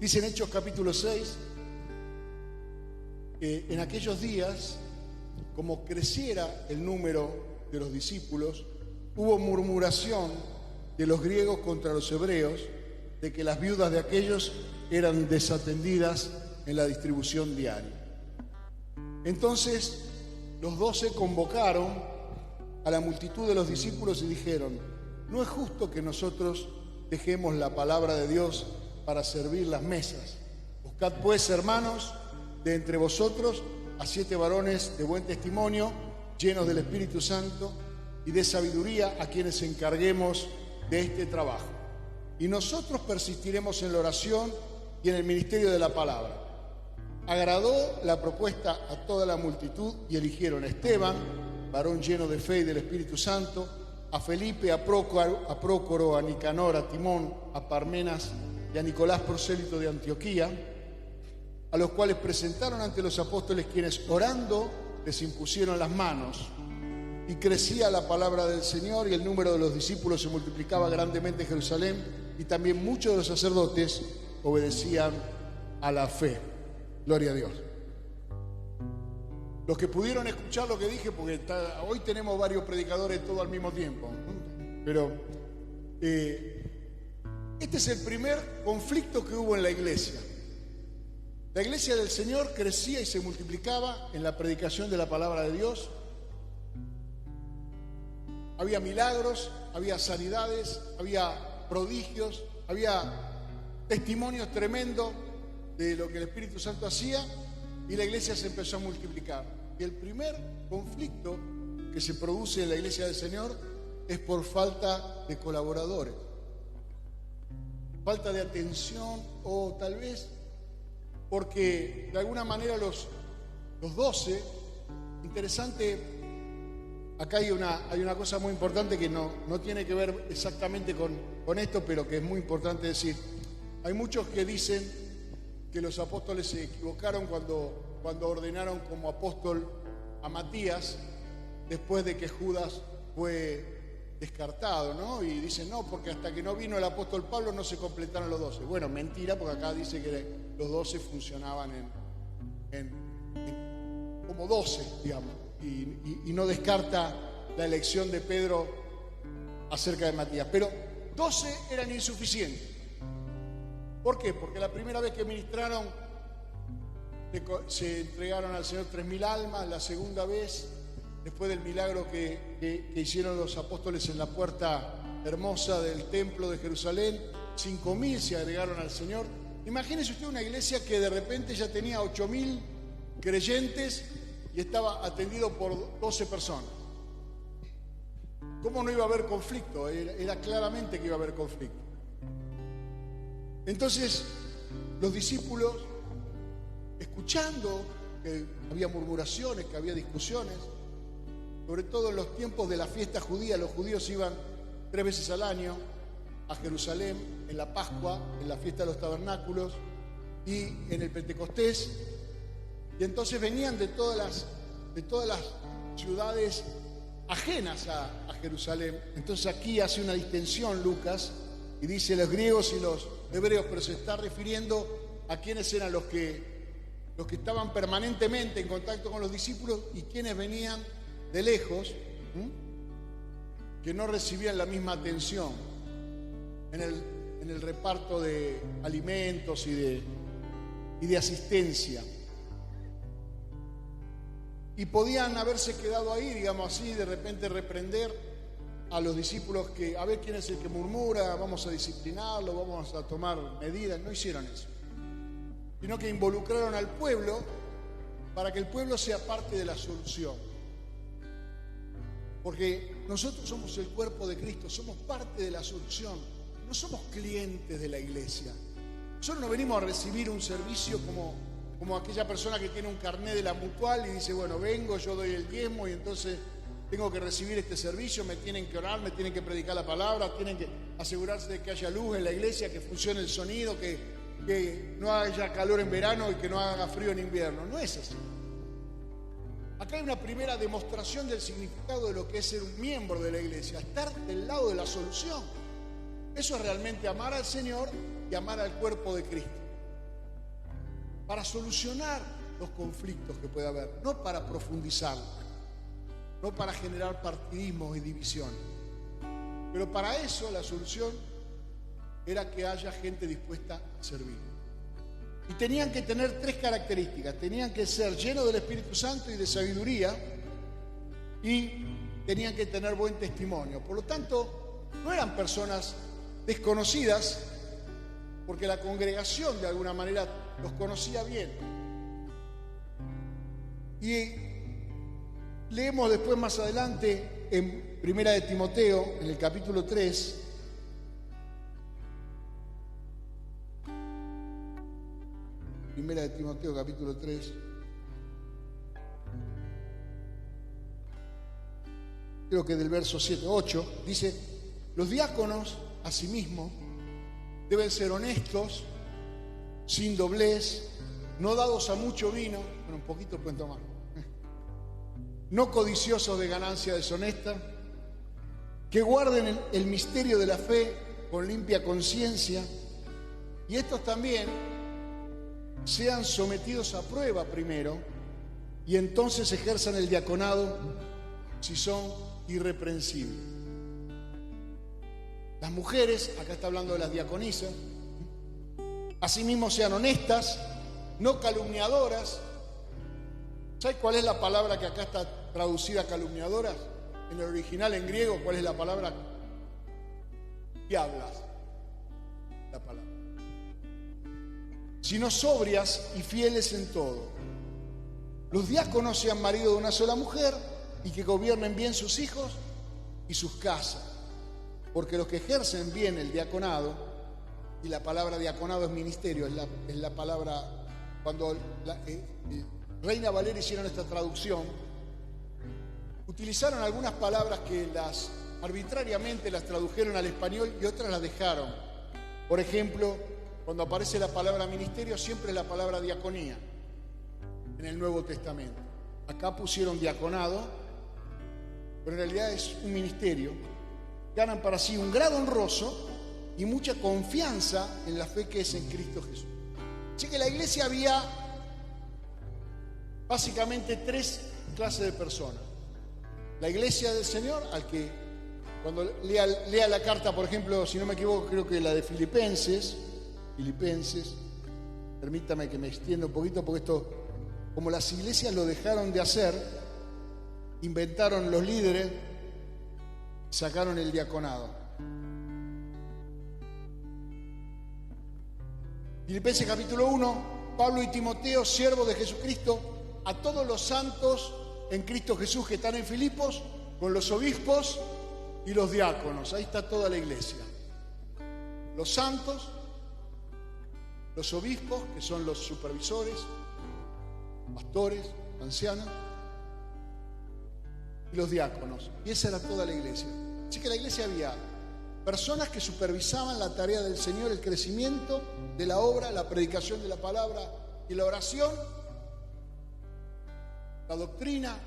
Dice en Hechos capítulo 6 que en aquellos días, como creciera el número de los discípulos, hubo murmuración de los griegos contra los hebreos, de que las viudas de aquellos eran desatendidas en la distribución diaria. Entonces los 12 convocaron a la multitud de los discípulos y dijeron: no es justo que nosotros dejemos la palabra de Dios para servir las mesas. Buscad pues, hermanos, de entre vosotros a 7 varones de buen testimonio, llenos del Espíritu Santo y de sabiduría, a quienes encarguemos de este trabajo. Y nosotros persistiremos en la oración y en el ministerio de la palabra. Agradó la propuesta a toda la multitud y eligieron a Esteban, varón lleno de fe y del Espíritu Santo, a Felipe, a Prócoro, a Nicanor, a Timón, a Parmenas y a Nicolás, prosélito de Antioquía, a los cuales presentaron ante los apóstoles, quienes orando les impusieron las manos. Y crecía la palabra del Señor y el número de los discípulos se multiplicaba grandemente en Jerusalén, y también muchos de los sacerdotes obedecían a la fe. Gloria a Dios. Los que pudieron escuchar lo que dije, porque hoy tenemos varios predicadores todo al mismo tiempo, ¿no? Pero este es el primer conflicto que hubo en la iglesia. La iglesia del Señor crecía y se multiplicaba en la predicación de la palabra de Dios. Había milagros, había sanidades, había prodigios, había testimonios tremendos de lo que el Espíritu Santo hacía, y la iglesia se empezó a multiplicar. Y el primer conflicto que se produce en la iglesia del Señor es por falta de colaboradores, falta de atención, o tal vez porque de alguna manera los 12, interesante, acá hay una cosa muy importante que no tiene que ver exactamente con esto, pero que es muy importante decir. Hay muchos que dicen que los apóstoles se equivocaron cuando ordenaron como apóstol a Matías, después de que Judas fue descartado, ¿no? Y dicen, no, porque hasta que no vino el apóstol Pablo no se completaron los 12. Bueno, mentira, porque acá dice que los 12 funcionaban como 12, digamos, y no descarta la elección de Pedro acerca de Matías. Pero 12 eran insuficientes. ¿Por qué? Porque la primera vez que ministraron se entregaron al Señor 3.000 almas, la segunda vez, después del milagro que hicieron los apóstoles en la puerta hermosa del templo de Jerusalén, 5.000 se agregaron al Señor. Imagínese usted una iglesia que de repente ya tenía 8.000 creyentes y estaba atendido por 12 personas. ¿Cómo no iba a haber conflicto? Era claramente que iba a haber conflicto. Entonces, los discípulos, escuchando que había murmuraciones, que había discusiones, sobre todo en los tiempos de la fiesta judía, los judíos iban 3 veces al año a Jerusalén, en la Pascua, en la fiesta de los tabernáculos y en el Pentecostés, y entonces venían de todas las ciudades ajenas a Jerusalén. Entonces aquí hace una distinción Lucas y dice los griegos y los hebreos, pero se está refiriendo a quienes eran los que estaban permanentemente en contacto con los discípulos y quienes venían de lejos, que no recibían la misma atención en el reparto de alimentos y de asistencia. Y podían haberse quedado ahí, digamos así, de repente reprender a los discípulos, que a ver quién es el que murmura, vamos a disciplinarlo, vamos a tomar medidas. No hicieron eso, sino que involucraron al pueblo para que el pueblo sea parte de la solución. Porque nosotros somos el cuerpo de Cristo, somos parte de la solución, no somos clientes de la iglesia. Nosotros no venimos a recibir un servicio como aquella persona que tiene un carnet de la Mutual y dice, bueno, vengo, yo doy el diezmo y entonces tengo que recibir este servicio, me tienen que orar, me tienen que predicar la palabra, tienen que asegurarse de que haya luz en la iglesia, que funcione el sonido, que no haya calor en verano y que no haga frío en invierno. No es así. Acá hay una primera demostración del significado de lo que es ser un miembro de la iglesia, estar del lado de la solución. Eso es realmente amar al Señor y amar al cuerpo de Cristo. para solucionar los conflictos que puede haber, no para profundizar, no para generar partidismos y divisiones. Pero para eso la solución era que haya gente dispuesta a servir. Y tenían que tener 3 características. Tenían que ser llenos del Espíritu Santo y de sabiduría, y tenían que tener buen testimonio. Por lo tanto, no eran personas desconocidas, porque la congregación de alguna manera los conocía bien. Y leemos después más adelante en Primera de Timoteo, en el capítulo 3, Primera de Timoteo, capítulo 3, creo que del verso 7-8, dice: los diáconos, asimismo, deben ser honestos, sin doblez, no dados a mucho vino, bueno, un poquito pueden tomar, no codiciosos de ganancia deshonesta, que guarden el misterio de la fe con limpia conciencia, y estos también sean sometidos a prueba primero, y entonces ejerzan el diaconado si son irreprensibles. Las mujeres, acá está hablando de las diaconisas, asimismo sean honestas, no calumniadoras. ¿Sabes cuál es la palabra que acá está traducida calumniadoras? En el original en griego, ¿cuál es la palabra? Diablas. La palabra. Sino sobrias y fieles en todo. Los diáconos sean maridos de una sola mujer y que gobiernen bien sus hijos y sus casas. Porque los que ejercen bien el diaconado, y la palabra diaconado es ministerio, es la palabra, cuando Reina Valera hicieron esta traducción, utilizaron algunas palabras que arbitrariamente las tradujeron al español y otras las dejaron. Por ejemplo, cuando aparece la palabra ministerio, siempre es la palabra diaconía en el Nuevo Testamento. Acá pusieron diaconado, pero en realidad es un ministerio. Ganan para sí un grado honroso y mucha confianza en la fe que es en Cristo Jesús. Así que en la iglesia había básicamente 3 clases de personas. La iglesia del Señor, al que cuando lea la carta, por ejemplo, si no me equivoco, creo que la de Filipenses, permítame que me extienda un poquito, porque esto, como las iglesias lo dejaron de hacer, inventaron los líderes, sacaron el diaconado. Filipenses capítulo 1, Pablo y Timoteo, siervos de Jesucristo, a todos los santos en Cristo Jesús que están en Filipos, con los obispos y los diáconos. Ahí está toda la iglesia. Los santos, los obispos, que son los supervisores, pastores, ancianos, y los diáconos. Y esa era toda la iglesia. Así que en la iglesia había personas que supervisaban la tarea del Señor, el crecimiento de la obra, la predicación de la palabra y la oración, la doctrina.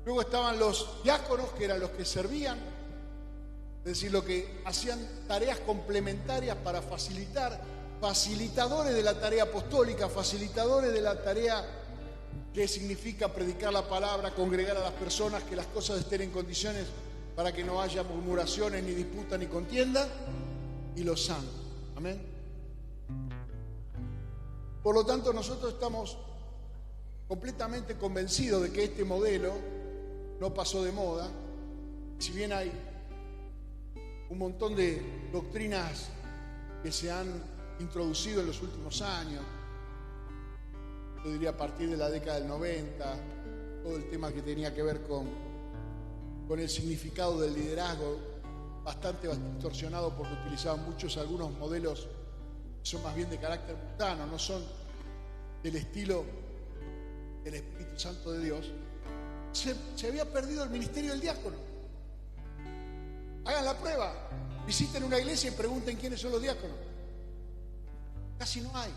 Luego estaban los diáconos, que eran los que servían, es decir, los que hacían tareas complementarias para facilitadores de la tarea apostólica, facilitadores de la tarea que significa predicar la palabra, congregar a las personas, que las cosas estén en condiciones para que no haya murmuraciones, ni disputas, ni contienda, y los santos. Amén. Por lo tanto, nosotros estamos completamente convencidos de que este modelo no pasó de moda. Si bien hay un montón de doctrinas que se han introducido en los últimos años, yo diría a partir de la década del 90, todo el tema que tenía que ver con el significado del liderazgo, bastante distorsionado, porque utilizaban algunos modelos que son más bien de carácter mundano, no son del estilo del Espíritu Santo de Dios. Se había perdido el ministerio del diácono. Hagan la prueba, visiten una iglesia y pregunten quiénes son los diáconos. Casi no hay.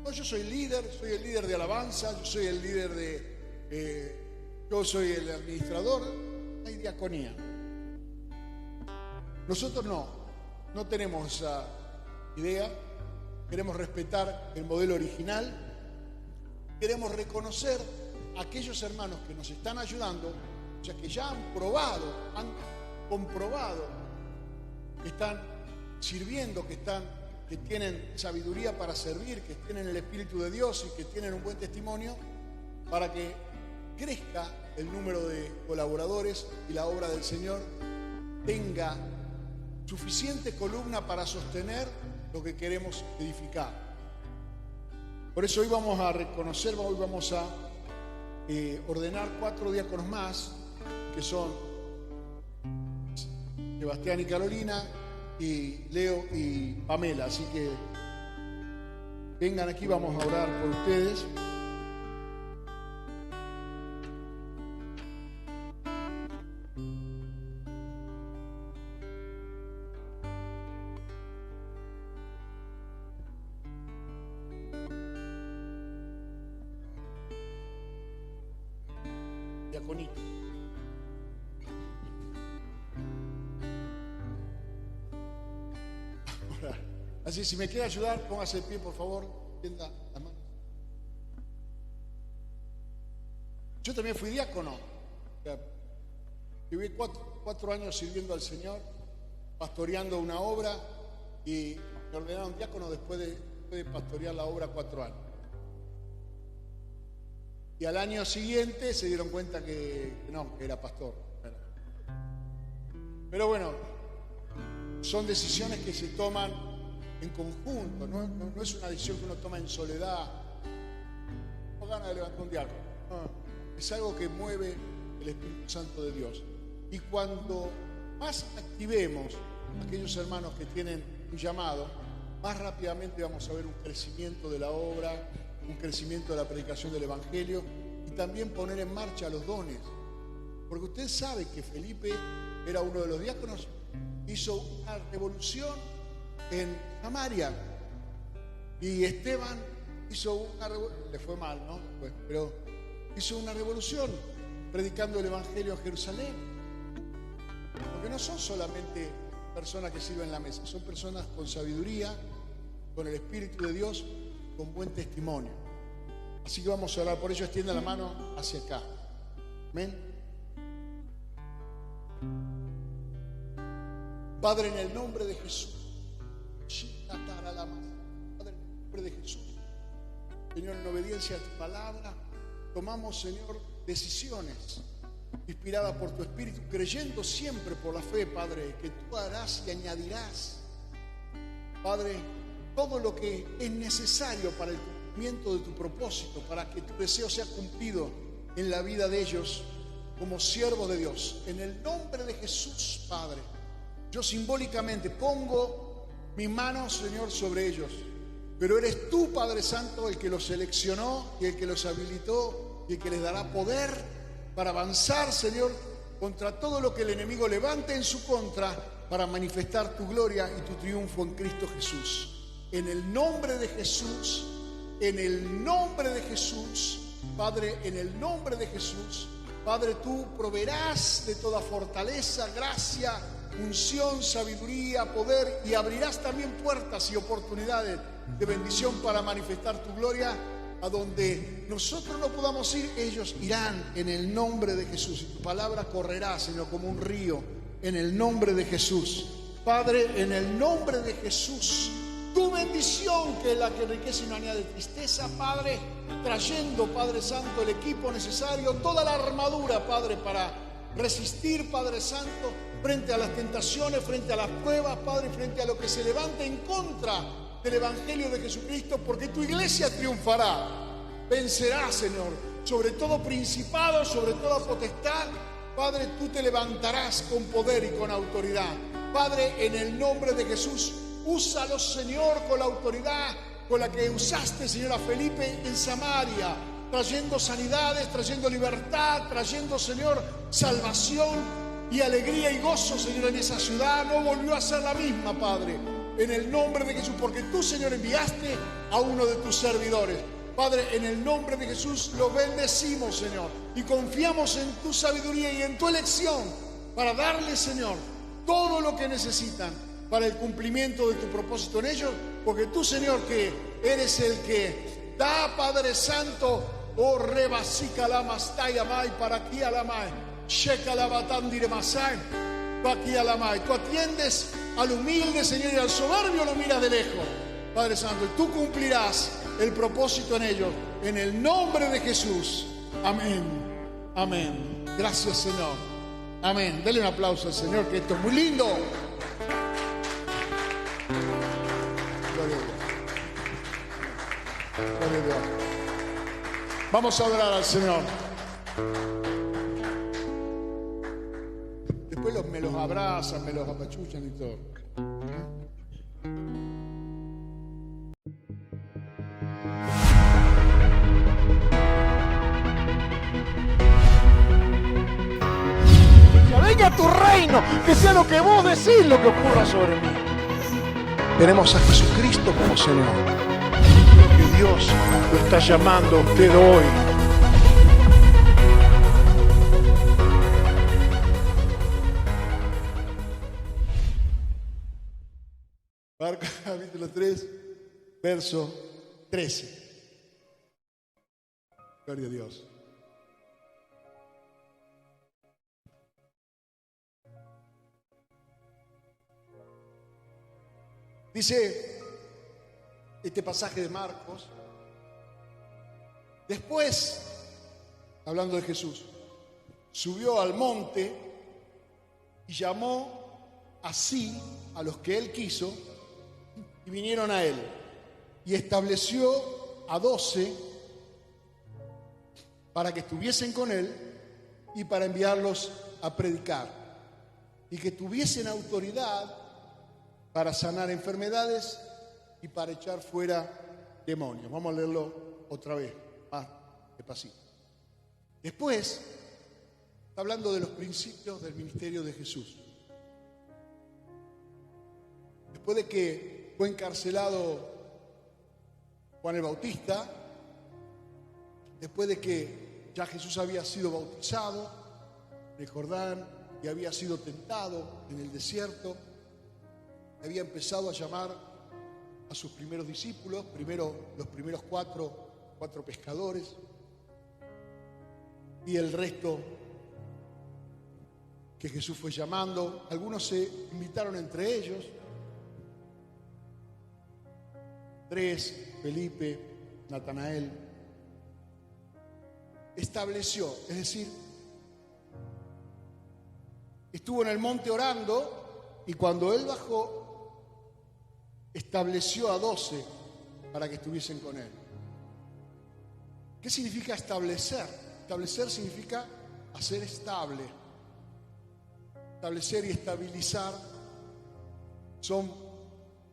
No, yo soy el líder de alabanza, yo soy el líder yo soy el administrador. Hay diaconía. Nosotros no tenemos esa idea. queremos respetar el modelo original, queremos reconocer a aquellos hermanos que nos están ayudando, o sea, que ya han comprobado que están sirviendo, que tienen sabiduría para servir, que tienen el Espíritu de Dios y que tienen un buen testimonio, para que crezca el número de colaboradores y la obra del Señor tenga suficiente columna para sostener lo que queremos edificar. Por eso hoy vamos a reconocer, hoy vamos a ordenar 4 diáconos más, que son Sebastián y Carolina, y Leo y Pamela. Así que vengan aquí, vamos a orar por ustedes. Diaconito. Así, si me quiere ayudar, póngase de pie, por favor. Tienda las manos. Yo también fui diácono. O sea, viví 4 años sirviendo al Señor, pastoreando una obra, y me ordenaron diácono después de pastorear la obra 4 años. Y al año siguiente se dieron cuenta que era pastor. Pero bueno, son decisiones que se toman en conjunto, no es una decisión que uno toma en soledad. No gana de levantar un diácono. No, es algo que mueve el Espíritu Santo de Dios. Y cuando más activemos a aquellos hermanos que tienen un llamado, más rápidamente vamos a ver un crecimiento de la obra, un crecimiento de la predicación del Evangelio, y también poner en marcha los dones. Porque usted sabe que Felipe era uno de los diáconos, hizo una revolución en Samaria, y Esteban hizo una revolución, le fue mal, ¿no? Pero hizo una revolución predicando el Evangelio en Jerusalén. Porque no son solamente personas que sirven la mesa, son personas con sabiduría, con el Espíritu de Dios, con buen testimonio. Así que vamos a orar. Por ello, extienda la mano hacia acá. Amén. Padre, en el nombre de Jesús, Padre, en el nombre de Jesús, Señor, en obediencia a tu palabra, tomamos, Señor, decisiones inspiradas por tu Espíritu, creyendo siempre por la fe, Padre, que tú harás y añadirás, Padre, todo lo que es necesario para el cumplimiento de tu propósito, para que tu deseo sea cumplido en la vida de ellos como siervos de Dios. En el nombre de Jesús, Padre, yo simbólicamente pongo mis manos, Señor, sobre ellos, pero eres tú, Padre Santo, el que los seleccionó y el que los habilitó y el que les dará poder para avanzar, Señor, contra todo lo que el enemigo levante en su contra, para manifestar tu gloria y tu triunfo en Cristo Jesús. En el nombre de Jesús, en el nombre de Jesús, Padre, en el nombre de Jesús, Padre, tú proveerás de toda fortaleza, gracia, unción, sabiduría, poder, y abrirás también puertas y oportunidades de bendición para manifestar tu gloria. A donde nosotros no podamos ir, ellos irán en el nombre de Jesús. Y tu palabra correrá, Señor, como un río, en el nombre de Jesús. Padre, en el nombre de Jesús, tu bendición, que es la que enriquece y no añade tristeza, Padre, trayendo, Padre Santo, el equipo necesario, toda la armadura, Padre, para resistir, Padre Santo, frente a las tentaciones, frente a las pruebas, Padre, frente a lo que se levante en contra del Evangelio de Jesucristo, porque tu iglesia triunfará, vencerá, Señor, sobre todo principado, sobre toda potestad. Padre, tú te levantarás con poder y con autoridad. Padre, en el nombre de Jesús, úsalos, Señor, con la autoridad con la que usaste, Señor, a Felipe en Samaria, trayendo sanidades, trayendo libertad, trayendo, Señor, salvación y alegría y gozo, Señor, en esa ciudad. No volvió a ser la misma, Padre, en el nombre de Jesús, porque tú, Señor, enviaste a uno de tus servidores. Padre, en el nombre de Jesús lo bendecimos, Señor, y confiamos en tu sabiduría y en tu elección para darle, Señor, todo lo que necesitan para el cumplimiento de tu propósito en ellos porque tú, Señor, que eres el que da, Padre Santo, oh rebasica la mastaya mai para aquí a la mai, checa la batandire masai, pa aquí a la mai. Tú atiendes al humilde, Señor, y al soberbio lo miras de lejos, Padre Santo, y tú cumplirás el propósito en ellos, en el nombre de Jesús. Amén, amén. Gracias, Señor. Amén. Dele un aplauso al Señor, que esto es muy lindo. Gloria a Dios. Gloria a Dios. Vamos a adorar al Señor. Después me los abrazan, me los apachuchan y todo. Venga tu reino, que sea lo que vos decís lo que ocurra sobre mí. Tenemos a Jesucristo como Señor. Que Dios lo está llamando a usted hoy. Marcos capítulo 3, verso 13. Gloria a Dios. Dice este pasaje de Marcos, después, hablando de Jesús, subió al monte y llamó así a los que él quiso y vinieron a él, y estableció a 12 para que estuviesen con él y para enviarlos a predicar y que tuviesen autoridad para sanar enfermedades y para echar fuera demonios. Vamos a leerlo otra vez, más despacito. Después, está hablando de los principios del ministerio de Jesús. Después de que fue encarcelado Juan el Bautista, después de que ya Jesús había sido bautizado en el Jordán y había sido tentado en el desierto, había empezado a llamar a sus primeros discípulos, los primeros cuatro pescadores, y el resto que Jesús fue llamando. Algunos se invitaron entre ellos, Andrés, Felipe, Natanael. Estableció, es decir, estuvo en el monte orando, y cuando él bajó, estableció a 12 para que estuviesen con él. ¿Qué significa establecer? Establecer significa hacer estable. Establecer y estabilizar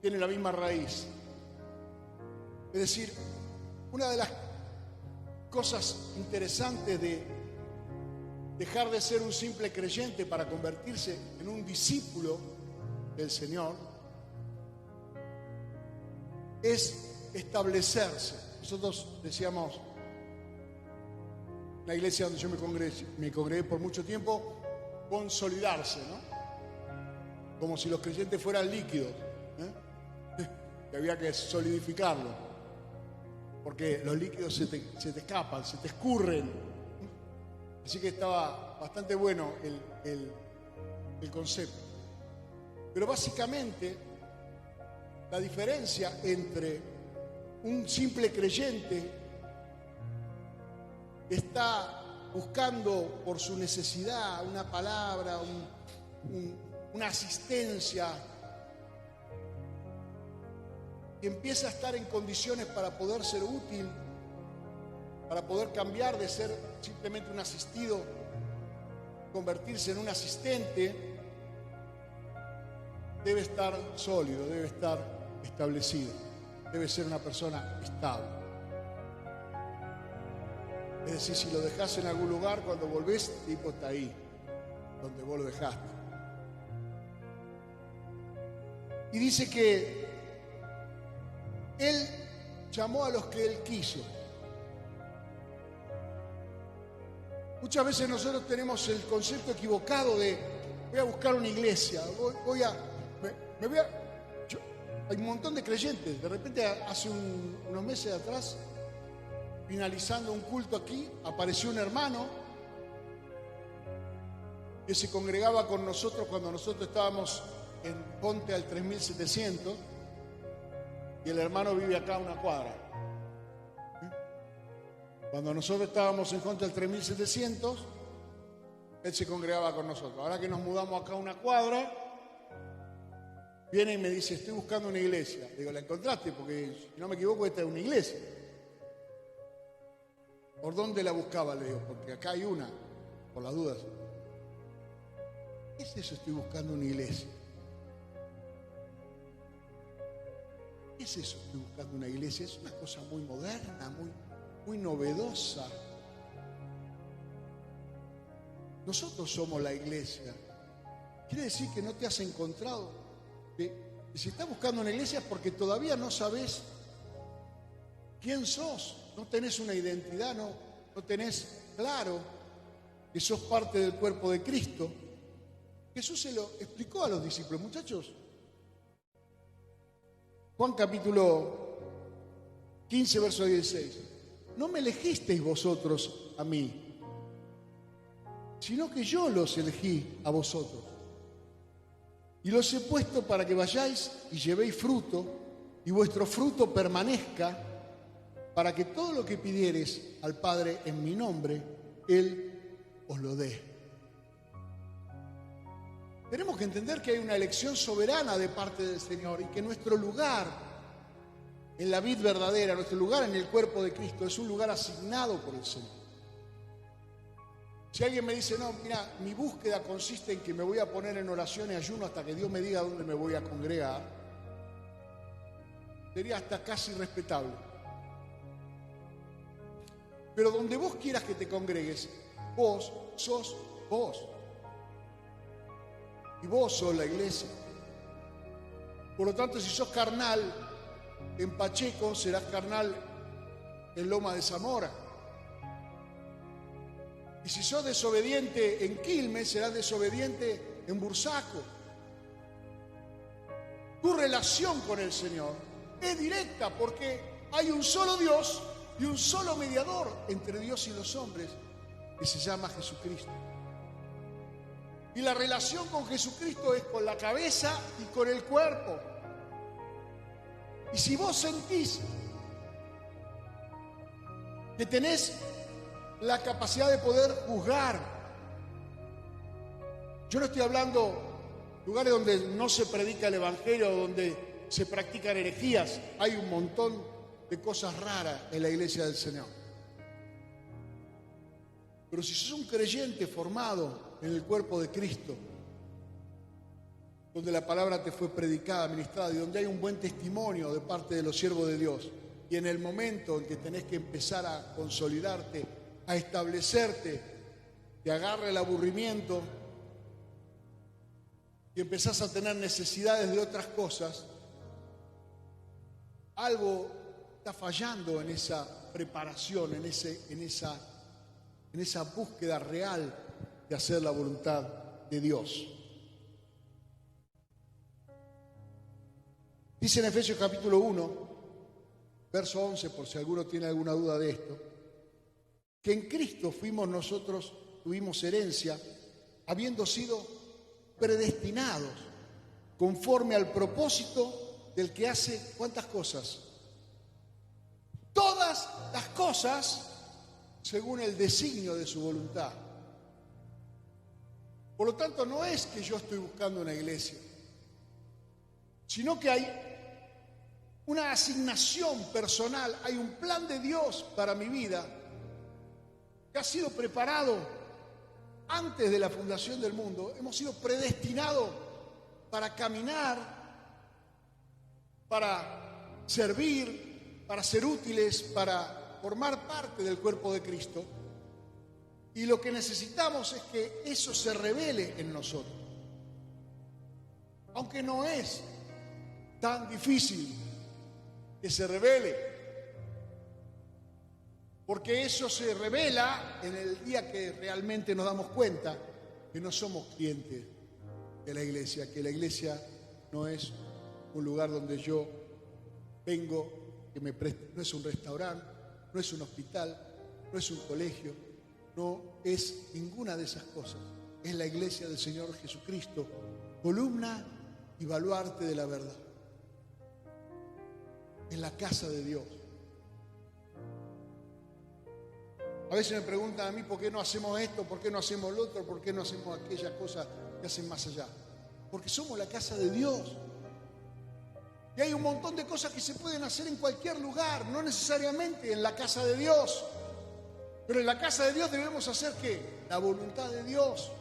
tienen la misma raíz. Es decir, una de las cosas interesantes de dejar de ser un simple creyente para convertirse en un discípulo del Señor es establecerse. Nosotros decíamos, en la iglesia donde yo me congregué por mucho tiempo, consolidarse, ¿no? Como si los creyentes fueran líquidos, que había que solidificarlo, porque los líquidos se te escapan, se te escurren. Así que estaba bastante bueno el concepto. Pero básicamente la diferencia entre un simple creyente que está buscando por su necesidad una palabra, una asistencia, y empieza a estar en condiciones para poder ser útil, para poder cambiar de ser simplemente un asistido, convertirse en un asistente, debe estar sólido, debe estar establecido, debe ser una persona estable. Es decir, si lo dejas en algún lugar, cuando volvés, el tipo está ahí, donde vos lo dejaste. Y dice que él llamó a los que él quiso. Muchas veces nosotros tenemos el concepto equivocado de voy a buscar una iglesia, Hay un montón de creyentes. De repente, hace unos meses atrás, finalizando un culto aquí, apareció un hermano que se congregaba con nosotros cuando nosotros estábamos en Ponte al 3700, y el hermano vive acá a una cuadra. Cuando nosotros estábamos en Ponte al 3700, él se congregaba con nosotros. Ahora que nos mudamos acá a una cuadra, viene y me dice: estoy buscando una iglesia. Digo: ¿la encontraste? Porque si no me equivoco, esta es una iglesia. ¿Por dónde la buscaba? Le digo: porque acá hay una, por las dudas. ¿Qué es eso? Estoy buscando una iglesia. ¿Qué es eso? Estoy buscando una iglesia. Es una cosa muy moderna, muy novedosa. Nosotros somos la iglesia. Quiere decir que no te has encontrado. Que si estás buscando una iglesia es porque todavía no sabes quién sos. No tenés una identidad, no tenés claro que sos parte del cuerpo de Cristo. Jesús se lo explicó a los discípulos. Muchachos, Juan capítulo 15, verso 16. No me elegisteis vosotros a mí, sino que yo los elegí a vosotros. Y los he puesto para que vayáis y llevéis fruto, y vuestro fruto permanezca, para que todo lo que pidiereis al Padre en mi nombre, Él os lo dé. Tenemos que entender que hay una elección soberana de parte del Señor y que nuestro lugar en la vid verdadera, nuestro lugar en el cuerpo de Cristo, es un lugar asignado por el Señor. Si alguien me dice: no, mira, mi búsqueda consiste en que me voy a poner en oración y ayuno hasta que Dios me diga dónde me voy a congregar, sería hasta casi respetable. Pero donde vos quieras que te congregues, vos sos vos. Y vos sos la iglesia. Por lo tanto, si sos carnal en Pacheco, serás carnal en Loma de Zamora. Y si sos desobediente en Quilmes, serás desobediente en Bursaco. Tu relación con el Señor es directa porque hay un solo Dios y un solo mediador entre Dios y los hombres, que se llama Jesucristo. Y la relación con Jesucristo es con la cabeza y con el cuerpo. Y si vos sentís que tenés la capacidad de poder juzgar, yo no estoy hablando de lugares donde no se predica el Evangelio, donde se practican herejías. Hay un montón de cosas raras en la iglesia del Señor. Pero si sos un creyente formado en el cuerpo de Cristo, donde la palabra te fue predicada, ministrada, y donde hay un buen testimonio de parte de los siervos de Dios, y en el momento en que tenés que empezar a consolidarte, a establecerte, te agarra el aburrimiento y empezás a tener necesidades de otras cosas, algo está fallando en esa preparación, en esa búsqueda real de hacer la voluntad de Dios. Dice en Efesios capítulo 1, verso 11, por si alguno tiene alguna duda de esto, que en Cristo tuvimos herencia, habiendo sido predestinados conforme al propósito del que hace ¿cuántas cosas? Todas las cosas según el designio de su voluntad. Por lo tanto, no es que yo estoy buscando una iglesia, sino que hay una asignación personal, hay un plan de Dios para mi vida que ha sido preparado antes de la fundación del mundo. Hemos sido predestinados para caminar, para servir, para ser útiles, para formar parte del cuerpo de Cristo. Y lo que necesitamos es que eso se revele en nosotros. Aunque no es tan difícil que se revele, porque eso se revela en el día que realmente nos damos cuenta que no somos clientes de la iglesia, que la iglesia no es un lugar donde yo vengo, que me preste. No es un restaurante, no es un hospital, no es un colegio, no es ninguna de esas cosas. Es la iglesia del Señor Jesucristo, columna y baluarte de la verdad. Es la casa de Dios. A veces me preguntan a mí por qué no hacemos esto, por qué no hacemos lo otro, por qué no hacemos aquellas cosas que hacen más allá. Porque somos la casa de Dios. Y hay un montón de cosas que se pueden hacer en cualquier lugar, no necesariamente en la casa de Dios. Pero en la casa de Dios debemos hacer ¿qué? La voluntad de Dios.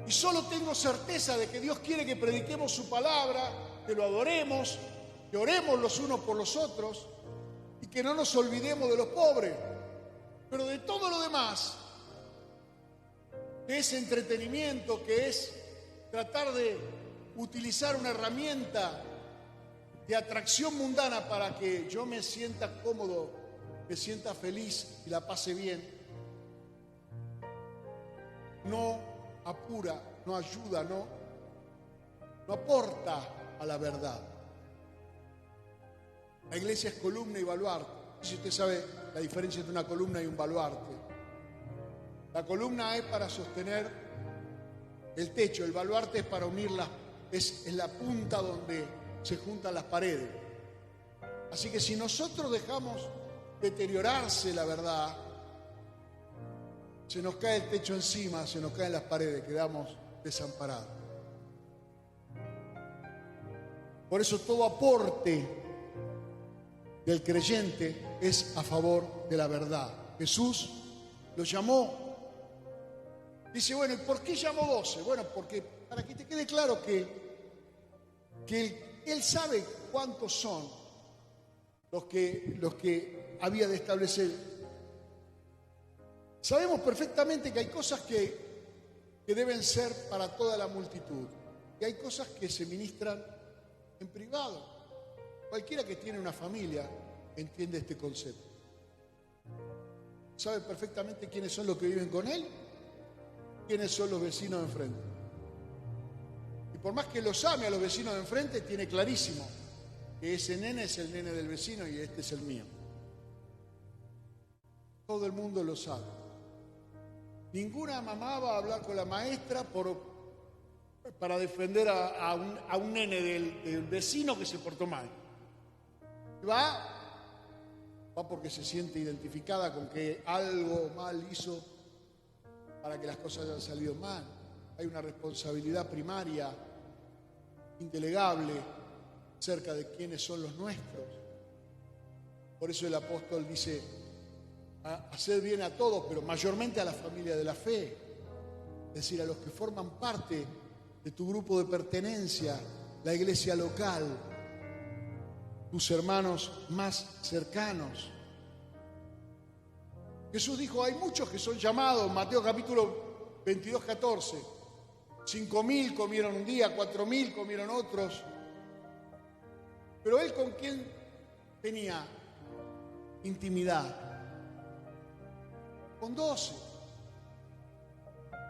Y solo tengo certeza de que Dios quiere que prediquemos su palabra, que lo adoremos, que oremos los unos por los otros y que no nos olvidemos de los pobres. Pero de todo lo demás, que es entretenimiento, que es tratar de utilizar una herramienta de atracción mundana para que yo me sienta cómodo, me sienta feliz y la pase bien, no apura, no ayuda, no aporta a la verdad. La iglesia es columna y baluarte. Si usted sabe la diferencia entre una columna y un baluarte. La columna es para sostener el techo, el baluarte es para unirlas, es la punta donde se juntan las paredes. Así que si nosotros dejamos deteriorarse la verdad, se nos cae el techo encima, se nos caen las paredes, quedamos desamparados. Por eso todo aporte del creyente es a favor de la verdad. Jesús lo llamó. Dice, bueno, ¿y por qué llamó 12? Bueno, porque para que te quede claro que Él sabe cuántos son los que había de establecer. Sabemos perfectamente que hay cosas que deben ser para toda la multitud y hay cosas que se ministran en privado. Cualquiera que tiene una familia entiende este concepto. Sabe perfectamente quiénes son los que viven con él, quiénes son los vecinos de enfrente. Y por más que los ame a los vecinos de enfrente, tiene clarísimo que ese nene es el nene del vecino y este es el mío. Todo el mundo lo sabe. Ninguna mamá va a hablar con la maestra para defender a un nene del vecino que se portó mal. Va porque se siente identificada con que algo mal hizo para que las cosas hayan salido mal. Hay una responsabilidad primaria, indelegable, cerca de quiénes son los nuestros. Por eso el apóstol dice, hacer bien a todos, pero mayormente a la familia de la fe. Es decir, a los que forman parte de tu grupo de pertenencia, la iglesia local, tus hermanos más cercanos. Jesús dijo, hay muchos que son llamados, Mateo capítulo 22, 14. 5.000 comieron un día, 4.000 comieron otros. Pero él con quién tenía intimidad? Con 12.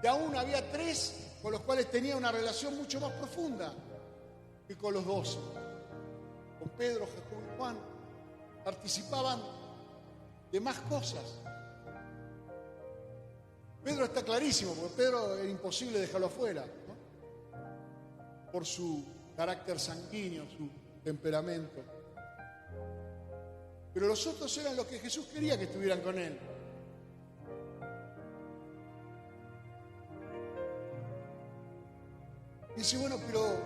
Y aún había 3 con los cuales tenía una relación mucho más profunda que con los 12. Con Pedro, Jacobo y Juan participaban de más cosas. Pedro está clarísimo, porque Pedro era imposible dejarlo afuera, ¿no? Por su carácter sanguíneo, su temperamento. Pero los otros eran los que Jesús quería que estuvieran con él. Y dice, bueno, pero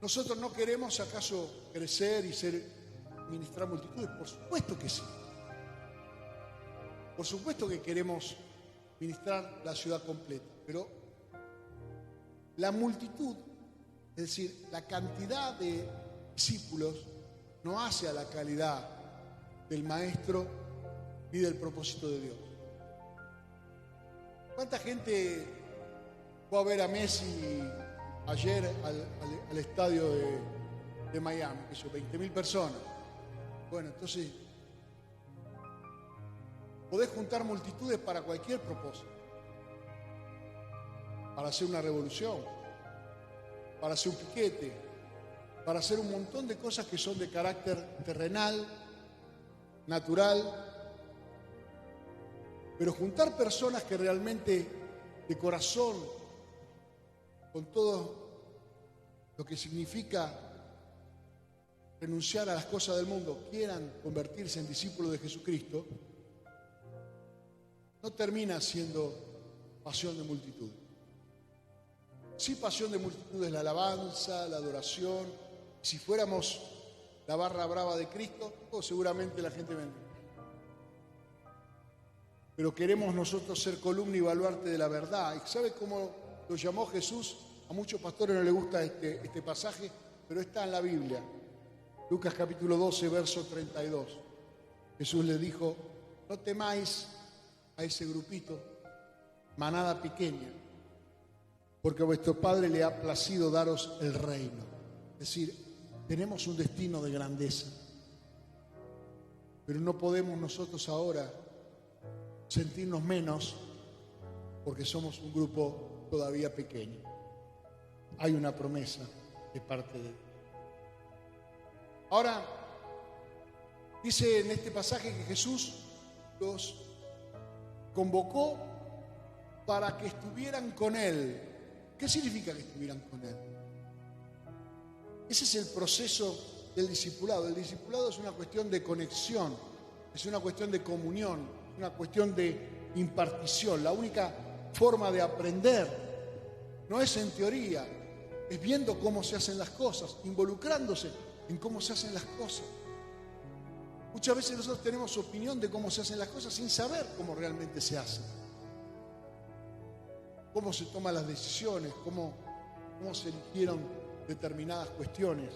¿nosotros no queremos acaso crecer y ministrar multitudes? Por supuesto que sí. Por supuesto que queremos ministrar la ciudad completa, pero la multitud, es decir, la cantidad de discípulos no hace a la calidad del maestro ni del propósito de Dios. ¿Cuánta gente fue a ver a Messi ayer al estadio de Miami? Que son 20.000 personas. Bueno, entonces podés juntar multitudes para cualquier propósito. para hacer una revolución, para hacer un piquete, para hacer un montón de cosas que son de carácter terrenal, natural. Pero juntar personas que realmente de corazón, con todo lo que significa renunciar a las cosas del mundo, quieran convertirse en discípulos de Jesucristo, no termina siendo pasión de multitud. Sí, pasión de multitud es la alabanza, la adoración. Si fuéramos la barra brava de Cristo, seguramente la gente vendría. Pero queremos nosotros ser columna y baluarte de la verdad. ¿Y sabe cómo lo llamó Jesús? A muchos pastores no les gusta este pasaje, pero está en la Biblia. Lucas capítulo 12, verso 32. Jesús le dijo: no temáis a ese grupito, manada pequeña, porque a vuestro Padre le ha placido daros el reino. Es decir, tenemos un destino de grandeza, pero no podemos nosotros ahora sentirnos menos porque somos un grupo todavía pequeño. Hay una promesa de parte de Dios. Ahora, dice en este pasaje que Jesús los convocó para que estuvieran con Él. ¿Qué significa que estuvieran con Él? Ese es el proceso del discipulado. El discipulado es una cuestión de conexión, es una cuestión de comunión, es una cuestión de impartición. La única forma de aprender no es en teoría, es viendo cómo se hacen las cosas, involucrándose en cómo se hacen las cosas. Muchas veces nosotros tenemos opinión de cómo se hacen las cosas sin saber cómo realmente se hacen. Cómo se toman las decisiones, cómo se eligieron determinadas cuestiones.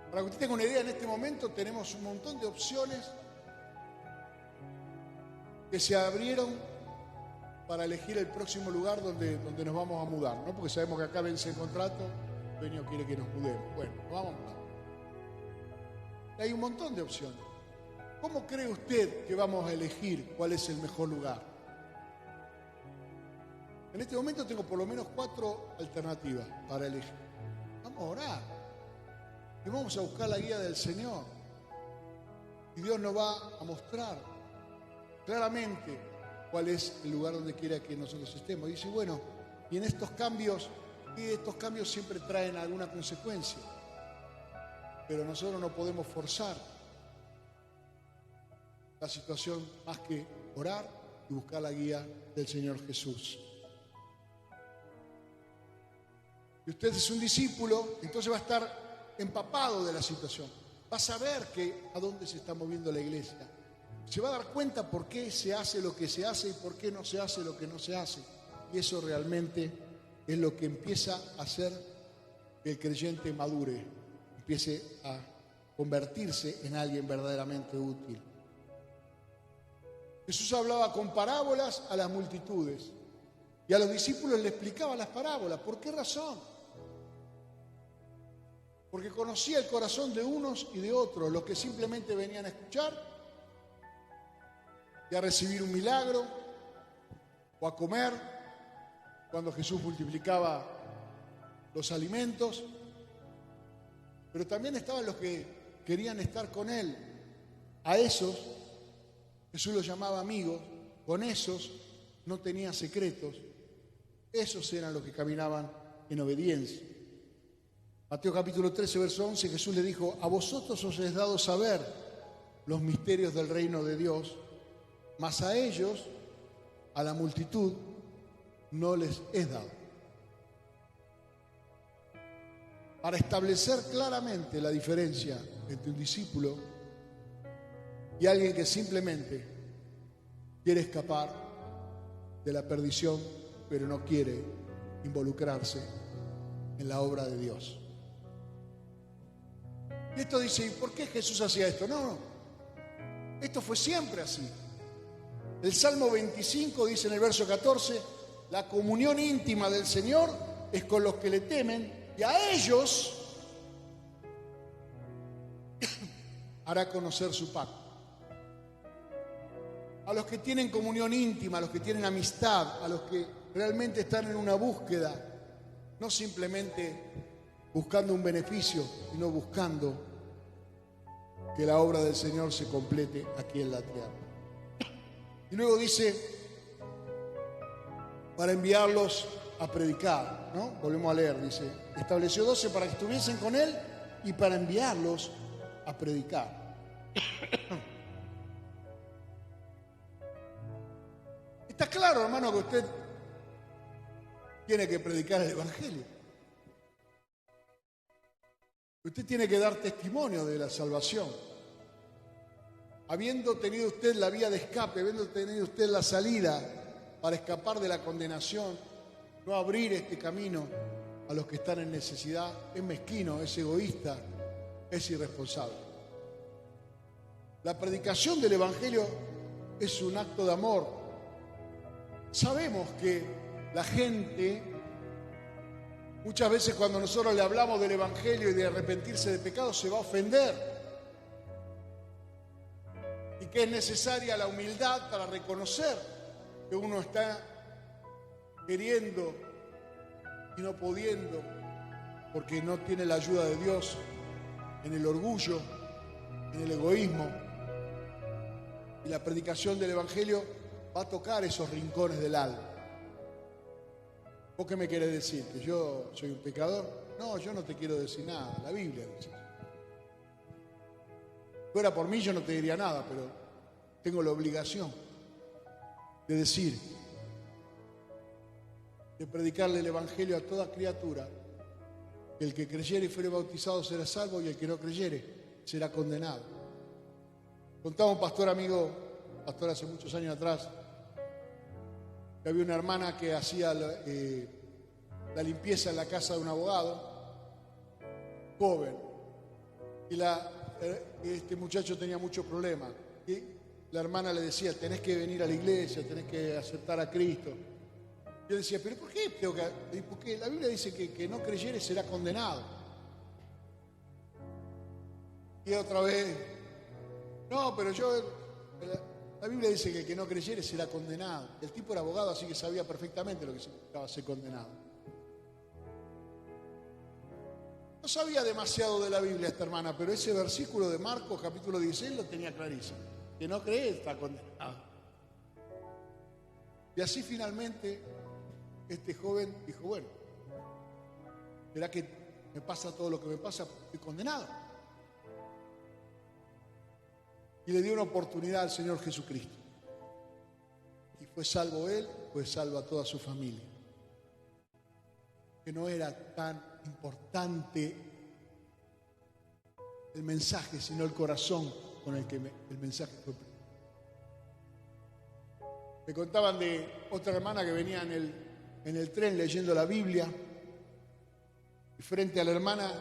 Para que usted tenga una idea, en este momento tenemos un montón de opciones que se abrieron para elegir el próximo lugar donde nos vamos a mudar, ¿no? Porque sabemos que acá vence el contrato, el dueño quiere que nos mudemos. Bueno, nos vamos a mudar. Hay un montón de opciones. ¿Cómo cree usted que vamos a elegir cuál es el mejor lugar? En este momento tengo por lo menos 4 alternativas para elegir. Vamos a orar y vamos a buscar la guía del Señor. Y Dios nos va a mostrar claramente cuál es el lugar donde quiera que nosotros estemos. Y dice, bueno, y en estos cambios siempre traen alguna consecuencia. Pero nosotros no podemos forzar la situación más que orar y buscar la guía del Señor Jesús. Si usted es un discípulo, entonces va a estar empapado de la situación. Va a saber a dónde se está moviendo la iglesia. Se va a dar cuenta por qué se hace lo que se hace y por qué no se hace lo que no se hace. Y eso realmente es lo que empieza a hacer que el creyente madure, empiece a convertirse en alguien verdaderamente útil. Jesús hablaba con parábolas a las multitudes y a los discípulos le explicaba las parábolas. ¿Por qué razón? Porque conocía el corazón de unos y de otros, los que simplemente venían a escuchar y a recibir un milagro o a comer cuando Jesús multiplicaba los alimentos. Pero también estaban los que querían estar con Él. A esos Jesús los llamaba amigos, con esos no tenía secretos. Esos eran los que caminaban en obediencia. Mateo capítulo 13, verso 11, Jesús le dijo: a vosotros os es dado saber los misterios del reino de Dios, mas a ellos, a la multitud, no les es dado. Para establecer claramente la diferencia entre un discípulo y alguien que simplemente quiere escapar de la perdición, pero no quiere involucrarse en la obra de Dios. Y esto dice, ¿y por qué Jesús hacía esto? No, esto fue siempre así. El Salmo 25 dice en el verso 14, la comunión íntima del Señor es con los que le temen y a ellos hará conocer su pacto. A los que tienen comunión íntima, a los que tienen amistad, a los que realmente están en una búsqueda, no simplemente buscando un beneficio, sino buscando que la obra del Señor se complete aquí en la tierra. Y luego dice, para enviarlos a predicar, ¿no? Volvemos a leer, dice, estableció 12 para que estuviesen con él y para enviarlos a predicar. Está claro, hermano, que usted tiene que predicar el Evangelio. Usted tiene que dar testimonio de la salvación. Habiendo tenido usted la vía de escape, habiendo tenido usted la salida para escapar de la condenación, no abrir este camino a los que están en necesidad, es mezquino, es egoísta, es irresponsable. La predicación del Evangelio es un acto de amor. Sabemos que la gente, muchas veces cuando nosotros le hablamos del Evangelio y de arrepentirse de pecados, se va a ofender. Y que es necesaria la humildad para reconocer que uno está queriendo y no pudiendo porque no tiene la ayuda de Dios en el orgullo, en el egoísmo. Y la predicación del Evangelio va a tocar esos rincones del alma. ¿Vos qué me querés decir? ¿Que yo soy un pecador? No, yo no te quiero decir nada. La Biblia dice. Fuera por mí yo no te diría nada, pero tengo la obligación de decir, de predicarle el Evangelio a toda criatura, que el que creyere y fuere bautizado será salvo y el que no creyere será condenado. Contaba un pastor amigo, pastor hace muchos años atrás, que había una hermana que hacía la limpieza en la casa de un abogado, joven, y este muchacho tenía muchos problemas. Y la hermana le decía, tenés que venir a la iglesia, tenés que aceptar a Cristo. Yo decía, ¿pero por qué tengo que...? Porque la Biblia dice que no creyere será condenado. Y otra vez, no, pero la Biblia dice que el que no creyere será condenado. El tipo era abogado, así que sabía perfectamente lo que significaba ser condenado. No sabía demasiado de la Biblia esta hermana, pero ese versículo de Marcos, capítulo 16, lo tenía clarísimo. Que no cree está condenado. Y así finalmente este joven dijo, bueno, ¿será que me pasa todo lo que me pasa? Estoy condenado. Y le dio una oportunidad al Señor Jesucristo. Y fue salvo él, fue salva toda su familia. Que no era tan importante el mensaje, sino el corazón con el que el mensaje fue. Me contaban de otra hermana que venía en el tren leyendo la Biblia, y frente a la hermana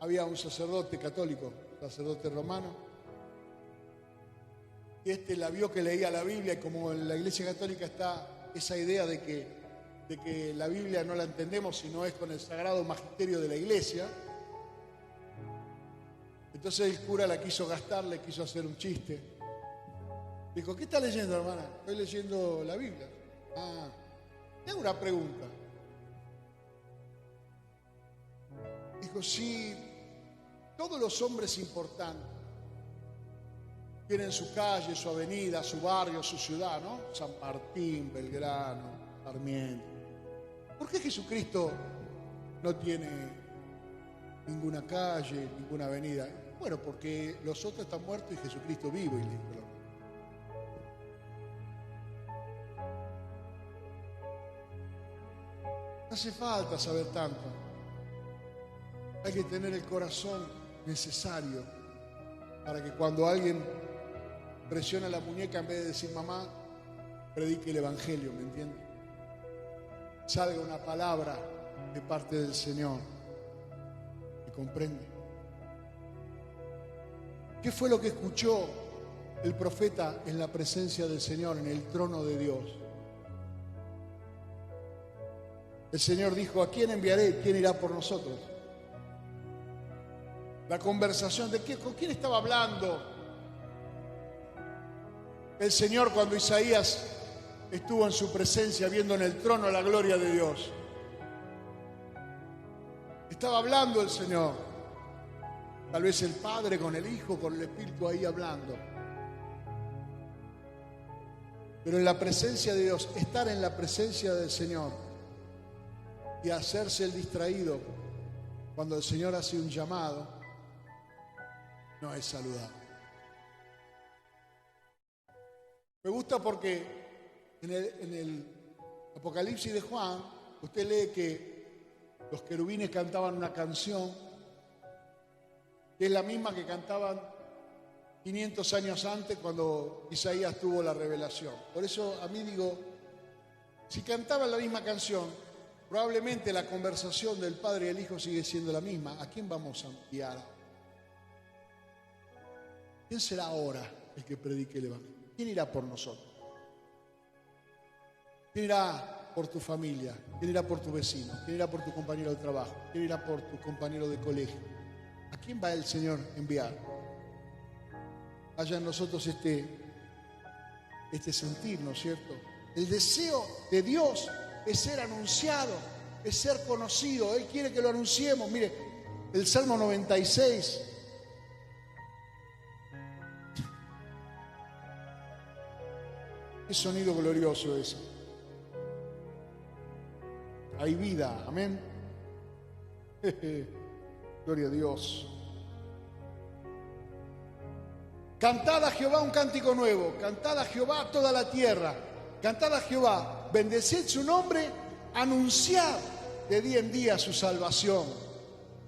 había un sacerdote católico, sacerdote romano, y la vio que leía la Biblia, y como en la Iglesia Católica está esa idea de que la Biblia no la entendemos si no es con el sagrado magisterio de la Iglesia, entonces el cura la quiso gastar, le quiso hacer un chiste. Dijo, ¿qué está leyendo, hermana? Estoy leyendo la Biblia. Ah, tengo una pregunta. Dijo, si todos los hombres importantes tienen su calle, su avenida, su barrio, su ciudad, ¿no? San Martín, Belgrano, Sarmiento. ¿Por qué Jesucristo no tiene ninguna calle, ninguna avenida? Bueno, porque los otros están muertos y Jesucristo vive, y le dijo. No hace falta saber tanto. Hay que tener el corazón necesario para que cuando alguien presiona la muñeca, en vez de decir mamá, predique el Evangelio, ¿me entiende? Salga una palabra de parte del Señor. ¿Me comprende? ¿Qué fue lo que escuchó el profeta en la presencia del Señor, en el trono de Dios? El Señor dijo, ¿a quién enviaré? ¿Quién irá por nosotros? La conversación de ¿con quién estaba hablando el Señor cuando Isaías estuvo en su presencia viendo en el trono la gloria de Dios. Estaba hablando el Señor. Tal vez el Padre con el Hijo, con el Espíritu ahí hablando. Pero en la presencia de Dios, estar en la presencia del Señor y hacerse el distraído cuando el Señor hace un llamado, no es saludable. Me gusta porque en el Apocalipsis de Juan, usted lee que los querubines cantaban una canción que es la misma que cantaban 500 años antes cuando Isaías tuvo la revelación. Por eso a mí digo, si cantaban la misma canción, probablemente la conversación del Padre y el Hijo sigue siendo la misma. ¿A quién vamos a enviar? ¿Quién será ahora el que predique el Evangelio? ¿Quién irá por nosotros? ¿Quién irá por tu familia? ¿Quién irá por tu vecino? ¿Quién irá por tu compañero de trabajo? ¿Quién irá por tu compañero de colegio? ¿A quién va el Señor a enviar? Haya en nosotros este sentir, ¿no es cierto? El deseo de Dios es ser anunciado, es ser conocido. Él quiere que lo anunciemos. Mire, el Salmo 96. Qué sonido glorioso ese. Hay vida, amén. Gloria a Dios. Cantad a Jehová un cántico nuevo, cantad a Jehová toda la tierra, cantad a Jehová, bendecid su nombre, anunciad de día en día su salvación.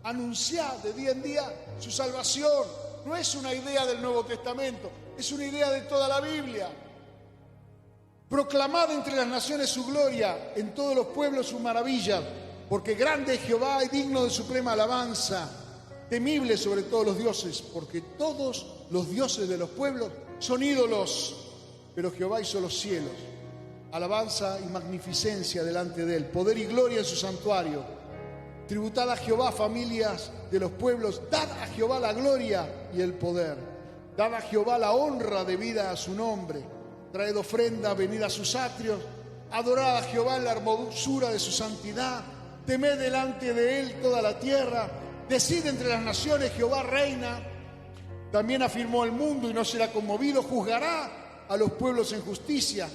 Anunciad de día en día su salvación. No es una idea del Nuevo Testamento, es una idea de toda la Biblia. Proclamad entre las naciones su gloria, en todos los pueblos su maravilla, porque grande es Jehová y digno de suprema alabanza, temible sobre todos los dioses, porque todos los dioses de los pueblos son ídolos, pero Jehová hizo los cielos. Alabanza y magnificencia delante de él, poder y gloria en su santuario. Tributad a Jehová, familias de los pueblos, dad a Jehová la gloria y el poder. Dad a Jehová la honra debida a su nombre. Traed ofrenda, venid a sus atrios, adorad a Jehová en la hermosura de su santidad, temed delante de él toda la tierra, decid entre las naciones, Jehová reina. También afirmó el mundo y no será conmovido, juzgará a los pueblos en justicia.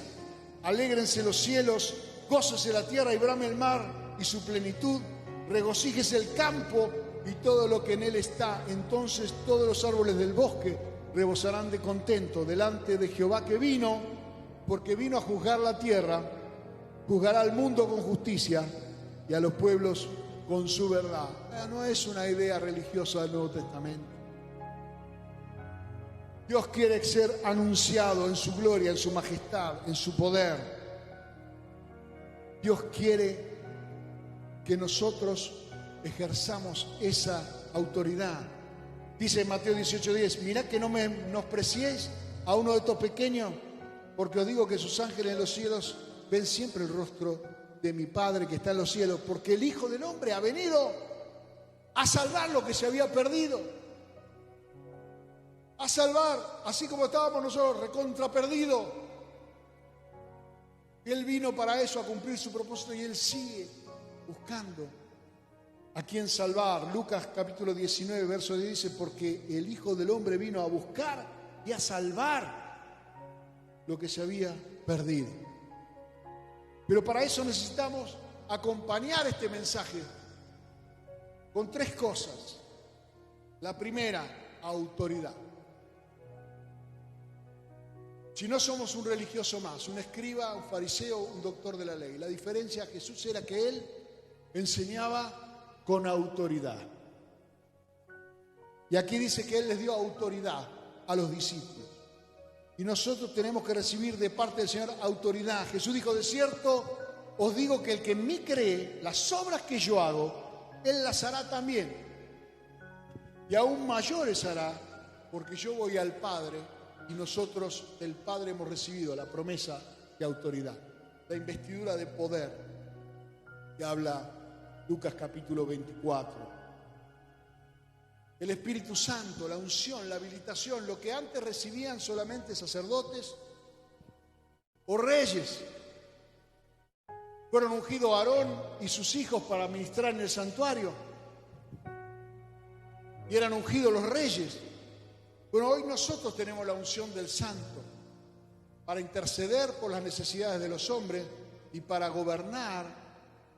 Alégrense los cielos, gócese la tierra y brame el mar y su plenitud, regocíjese el campo y todo lo que en él está. Entonces todos los árboles del bosque rebosarán de contento delante de Jehová que vino, porque vino a juzgar la tierra, juzgará al mundo con justicia y a los pueblos con su verdad. No es una idea religiosa del Nuevo Testamento. Dios quiere ser anunciado en su gloria, en su majestad, en su poder. Dios quiere que nosotros ejerzamos esa autoridad. Dice en Mateo 18:10, mirad que no menospreciéis a uno de estos pequeños, porque os digo que sus ángeles en los cielos ven siempre el rostro de mi Padre que está en los cielos, porque el Hijo del Hombre ha venido a salvar lo que se había perdido. A salvar, así como estábamos nosotros recontra perdidos. Él vino para eso, a cumplir su propósito, y Él sigue buscando a quien salvar. Lucas capítulo 19, verso 10 dice, porque el Hijo del Hombre vino a buscar y a salvar lo que se había perdido. Pero para eso necesitamos acompañar este mensaje con tres cosas. La primera, autoridad. Si no somos un religioso más, un escriba, un fariseo, un doctor de la ley. La diferencia de Jesús era que Él enseñaba con autoridad. Y aquí dice que Él les dio autoridad a los discípulos. Y nosotros tenemos que recibir de parte del Señor autoridad. Jesús dijo, de cierto os digo que el que en mí cree, las obras que yo hago, Él las hará también. Y aún mayores hará, porque yo voy al Padre y nosotros del Padre hemos recibido la promesa de autoridad, la investidura de poder que habla Lucas capítulo 24. El Espíritu Santo, la unción, la habilitación, lo que antes recibían solamente sacerdotes o reyes, Fueron ungidos Aarón y sus hijos para ministrar en el santuario. Y eran ungidos los reyes. Bueno, hoy nosotros tenemos la unción del Santo para interceder por las necesidades de los hombres y para gobernar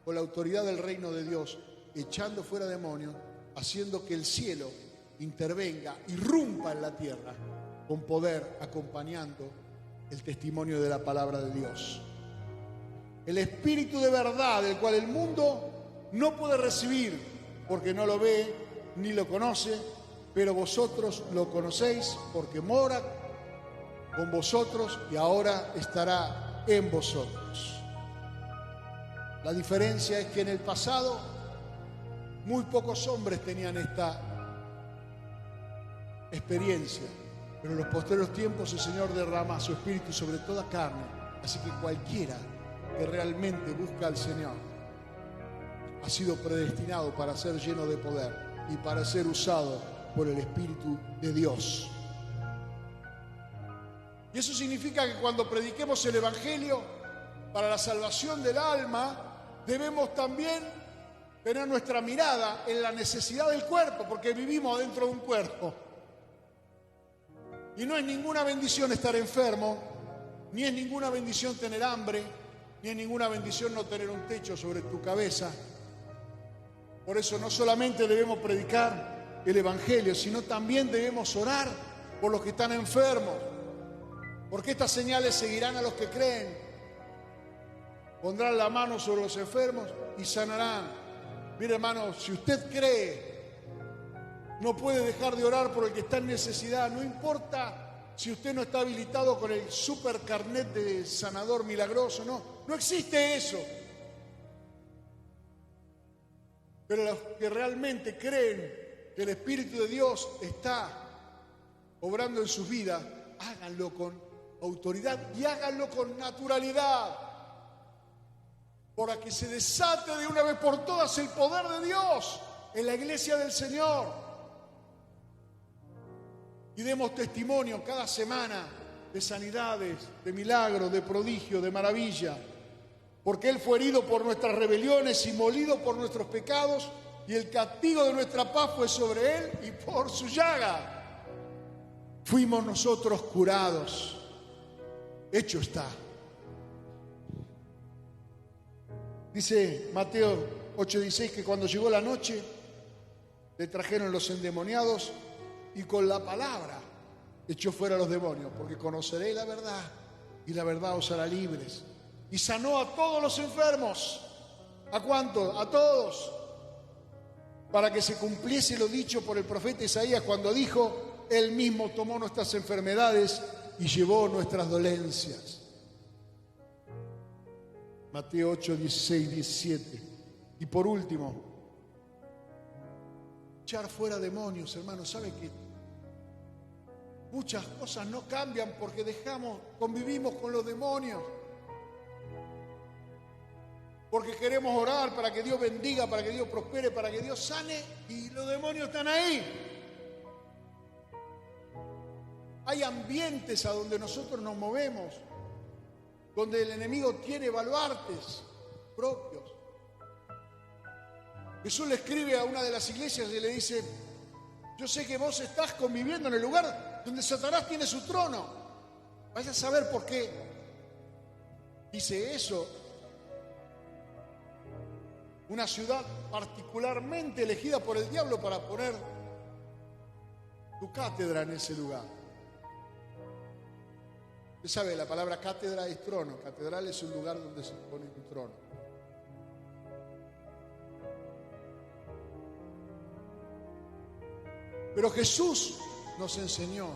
con la autoridad del reino de Dios, echando fuera demonios, haciendo que el cielo intervenga, irrumpa en la tierra con poder, acompañando el testimonio de la palabra de Dios. El Espíritu de verdad, del cual el mundo no puede recibir porque no lo ve ni lo conoce, pero vosotros lo conocéis porque mora con vosotros y ahora estará en vosotros. La diferencia es que en el pasado muy pocos hombres tenían esta experiencia, pero en los posteriores tiempos el Señor derrama su Espíritu sobre toda carne, así que cualquiera que realmente busca al Señor ha sido predestinado para ser lleno de poder y para ser usado por el Espíritu de Dios. Y eso significa que cuando prediquemos el Evangelio para la salvación del alma, debemos también tener nuestra mirada en la necesidad del cuerpo, porque vivimos dentro de un cuerpo. Y no es ninguna bendición estar enfermo, ni es ninguna bendición tener hambre, ni es ninguna bendición no tener un techo sobre tu cabeza. Por eso no solamente debemos predicar el Evangelio, sino también debemos orar por los que están enfermos, porque estas señales seguirán a los que creen. Pondrán la mano sobre los enfermos y sanarán. Mire, hermano, si usted cree, no puede dejar de orar por el que está en necesidad. No importa si usted no está habilitado con el super carnet de sanador milagroso, no existe eso. Pero los que realmente creen que el Espíritu de Dios está obrando en sus vidas, háganlo con autoridad y háganlo con naturalidad, para que se desate de una vez por todas el poder de Dios en la iglesia del Señor. Y demos testimonio cada semana de sanidades, de milagros, de prodigios, de maravilla, porque Él fue herido por nuestras rebeliones y molido por nuestros pecados, y el castigo de nuestra paz fue sobre Él, y por su llaga fuimos nosotros curados. Hecho está. Dice Mateo 8:16 que cuando llegó la noche le trajeron los endemoniados y con la palabra echó fuera a los demonios, porque conoceréis la verdad y la verdad os hará libres. Y sanó a todos los enfermos. ¿A cuántos? A todos. Para que se cumpliese lo dicho por el profeta Isaías cuando dijo: Él mismo tomó nuestras enfermedades y llevó nuestras dolencias. Mateo 8, 16, 17. Y por último, echar fuera demonios, hermanos. ¿Sabe qué? Muchas cosas no cambian porque convivimos con los demonios. Porque queremos orar para que Dios bendiga, para que Dios prospere, para que Dios sane, y los demonios están ahí. Hay ambientes a donde nosotros nos movemos, donde el enemigo tiene baluartes propios. Jesús le escribe a una de las iglesias y le dice: yo sé que vos estás conviviendo en el lugar donde Satanás tiene su trono. Vaya a saber por qué dice eso. Una ciudad particularmente elegida por el diablo para poner tu cátedra en ese lugar. Usted sabe, la palabra cátedra es trono. Catedral es un lugar donde se pone tu trono. Pero Jesús nos enseñó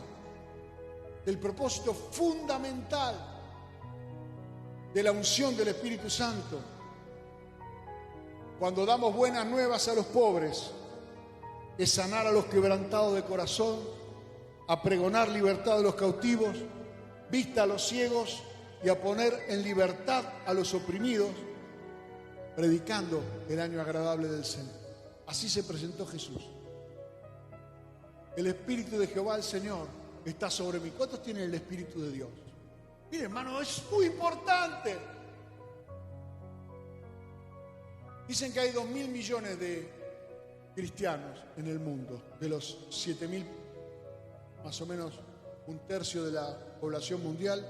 el propósito fundamental de la unción del Espíritu Santo. Cuando damos buenas nuevas a los pobres, es sanar a los quebrantados de corazón, a pregonar libertad a los cautivos, vista a los ciegos y a poner en libertad a los oprimidos, predicando el año agradable del Señor. Así se presentó Jesús. El Espíritu de Jehová, el Señor, está sobre mí. ¿Cuántos tienen el Espíritu de Dios? Mire, hermano, es muy importante. Dicen que hay 2.000 millones de cristianos en el mundo. De los 7.000, más o menos un tercio de la población mundial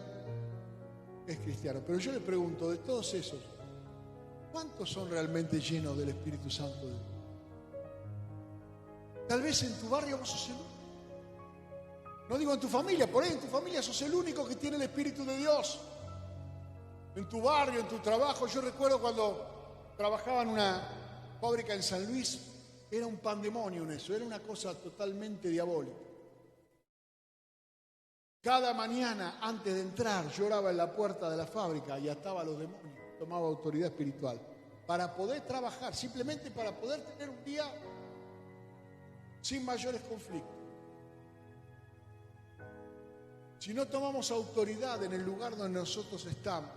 es cristiano. Pero yo le pregunto, de todos esos, ¿cuántos son realmente llenos del Espíritu Santo de Dios? Tal vez en tu barrio vos sos el único. No digo en tu familia, por ahí en tu familia sos el único que tiene el Espíritu de Dios. En tu barrio, en tu trabajo. Yo recuerdo cuando trabajaba en una fábrica en San Luis, era un pandemonio en eso, era una cosa totalmente diabólica. Cada mañana antes de entrar yo oraba en la puerta de la fábrica y ataba a los demonios, tomaba autoridad espiritual para poder trabajar, simplemente para poder tener un día sin mayores conflictos. Si no tomamos autoridad en el lugar donde nosotros estamos,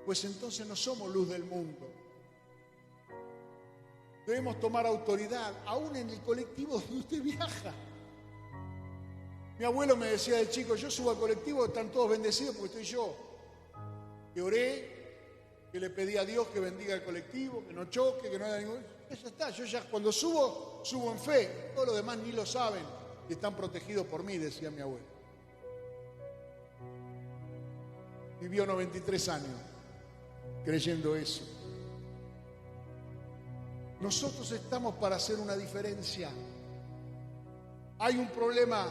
pues entonces no somos luz del mundo. Debemos tomar autoridad, aún en el colectivo donde usted viaja. Mi abuelo me decía de chico, yo subo al colectivo, están todos bendecidos porque estoy yo. Que oré, que le pedí a Dios que bendiga el colectivo, que no choque, que no haya ningún... Eso está, yo ya cuando subo en fe. Todos los demás ni lo saben y están protegidos por mí, decía mi abuelo. Vivió 93 años creyendo eso. Nosotros estamos para hacer una diferencia. Hay un problema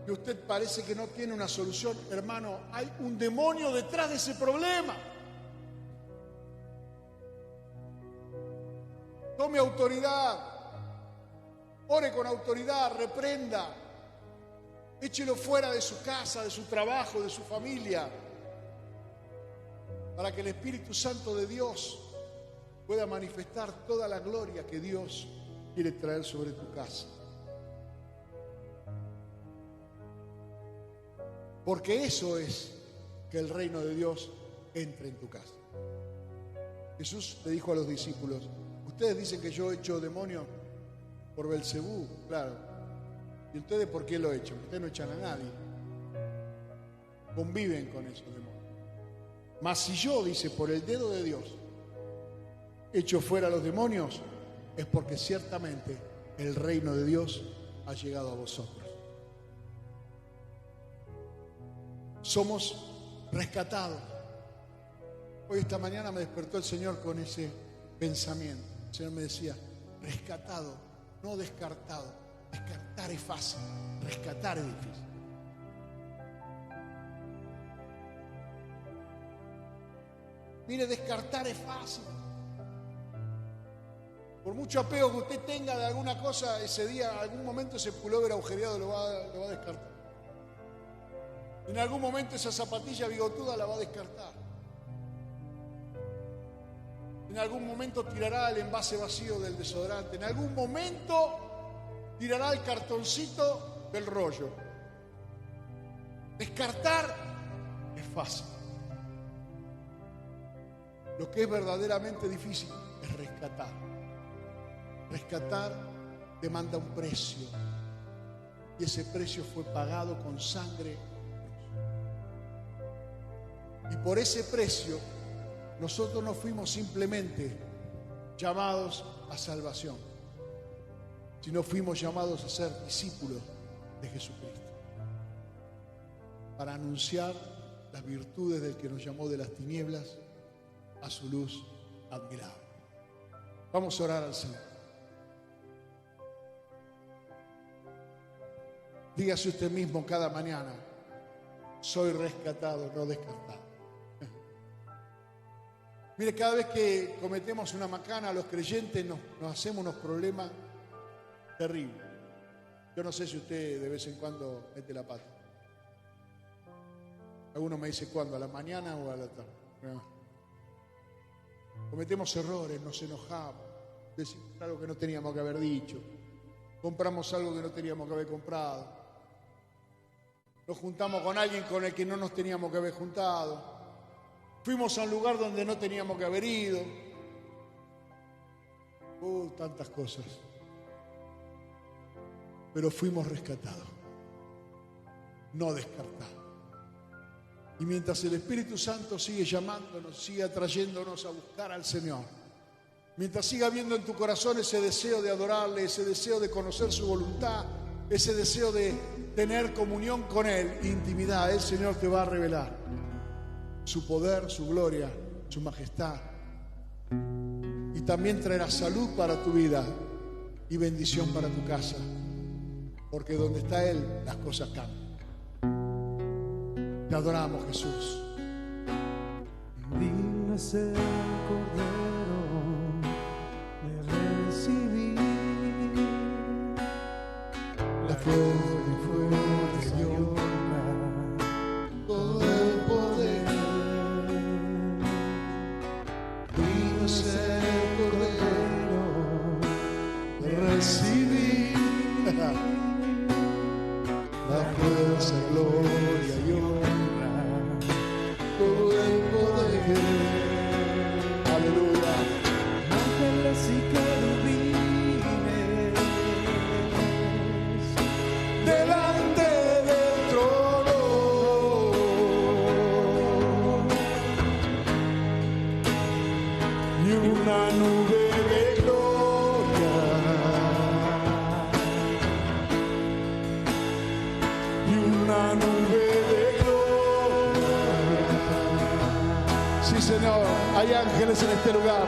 que usted parece que no tiene una solución, hermano, hay un demonio detrás de ese problema. Tome autoridad, ore con autoridad, reprenda, échelo fuera de su casa, de su trabajo, de su familia, para que el Espíritu Santo de Dios pueda manifestar toda la gloria que Dios quiere traer sobre tu casa. Porque eso es que el reino de Dios entre en tu casa. Jesús le dijo a los discípulos, ustedes dicen que yo echo demonios por Belcebú, claro. ¿Y ustedes por qué lo echan? Ustedes no echan a nadie. Conviven con esos demonios. Mas si yo, dice, por el dedo de Dios, echo fuera a los demonios, es porque ciertamente el reino de Dios ha llegado a vosotros. Somos rescatados. Hoy esta mañana me despertó el Señor con ese pensamiento. El Señor me decía, rescatado, no descartado. Descartar es fácil, rescatar es difícil. Mire, descartar es fácil. Por mucho apego que usted tenga de alguna cosa, ese día, algún momento ese pullover agujereado lo va a descartar. En algún momento esa zapatilla bigotuda la va a descartar. En algún momento tirará el envase vacío del desodorante. En algún momento tirará el cartoncito del rollo. Descartar es fácil. Lo que es verdaderamente difícil es rescatar. Rescatar demanda un precio. Y ese precio fue pagado con sangre. Y por ese precio, nosotros no fuimos simplemente llamados a salvación, sino fuimos llamados a ser discípulos de Jesucristo, para anunciar las virtudes del que nos llamó de las tinieblas a su luz admirable. Vamos a orar al Señor. Dígase usted mismo cada mañana, soy rescatado, no descartado. Mire, cada vez que cometemos una macana, los creyentes nos hacemos unos problemas terribles. Yo no sé si usted de vez en cuando mete la pata. Alguno me dice cuándo, a la mañana o a la tarde. No. Cometemos errores, nos enojamos, decimos algo que no teníamos que haber dicho, compramos algo que no teníamos que haber comprado, nos juntamos con alguien con el que no nos teníamos que haber juntado. Fuimos a un lugar donde no teníamos que haber ido. Tantas cosas. Pero fuimos rescatados, no descartados. Y mientras el Espíritu Santo sigue llamándonos, sigue atrayéndonos a buscar al Señor, Mientras siga habiendo en tu corazón ese deseo de adorarle, ese deseo de conocer su voluntad, ese deseo de tener comunión con Él, intimidad, el Señor te va a revelar su poder, su gloria, su majestad. Y también traerá salud para tu vida y bendición para tu casa. Porque donde está Él, las cosas cambian. Te adoramos, Jesús. Digno es el Cordero de recibir la fuerza y honra, Todo el poder. Digno es el Cordero de recibir la fuerza, gloria y honra, todo el poder. Aleluya. ángeles y querubines Delante del trono y una nube de gloria y una nube de gloria. Sí, Señor, hay ángeles en este lugar,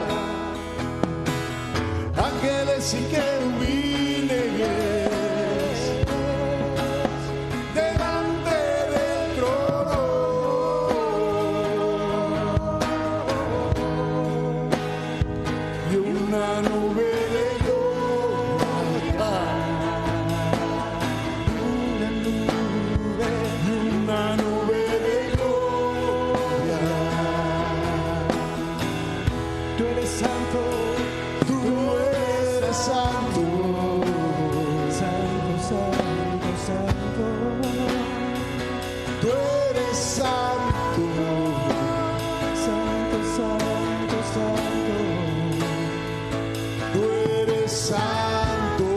ángeles y querubines delante del trono y una nube de gloria y una nube de gloria. tú eres santo, Tú eres santo, santo, santo, santo. tú eres santo, Santo, santo, santo, tú eres santo.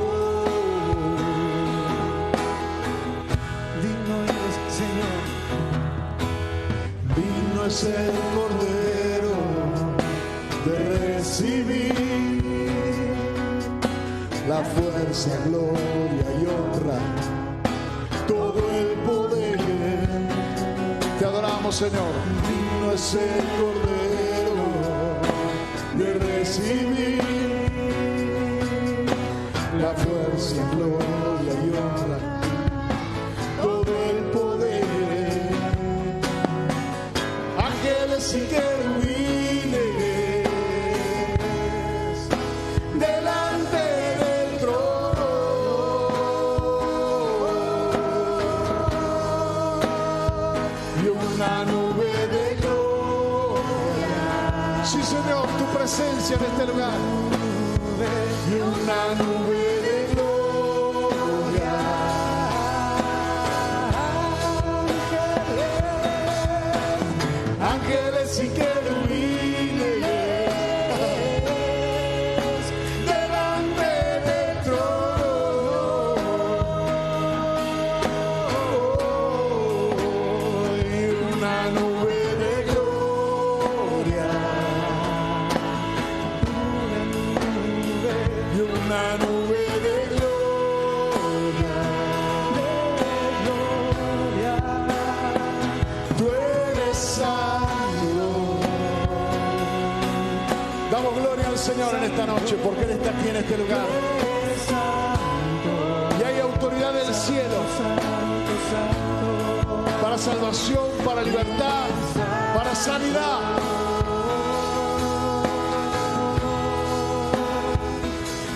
digno eres, Señor, Digno es el Cordero de recibir la fuerza, gloria y honra, todo el poder. Te adoramos, Señor. Digno es el Cordero de recibir la fuerza, gloria y honra, todo el poder. Ángeles y querubines delante del trono y una nube de gloria. Sí, Señor, tu presencia en este lugar y una nube de gloria. Ángeles y querubines delante del trono y una nube de gloria y una nube de gloria. Tú eres santo. Damos gloria al Señor en esta noche porque Él está aquí en este lugar. Y hay autoridad del cielo para salvación, para libertad, para sanidad.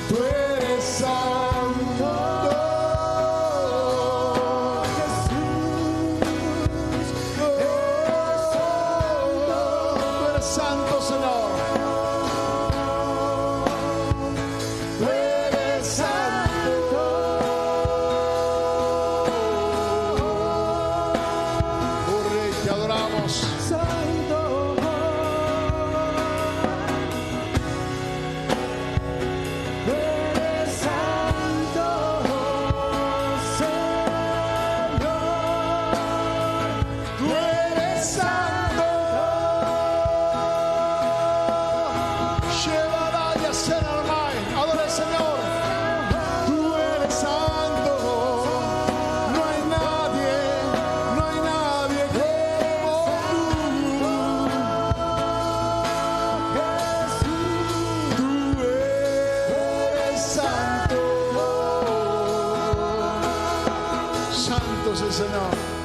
Tú eres santo, tú eres santo, Señor. Tú eres santo. Oh Rey, te adoramos. santo, Santo es el Señor.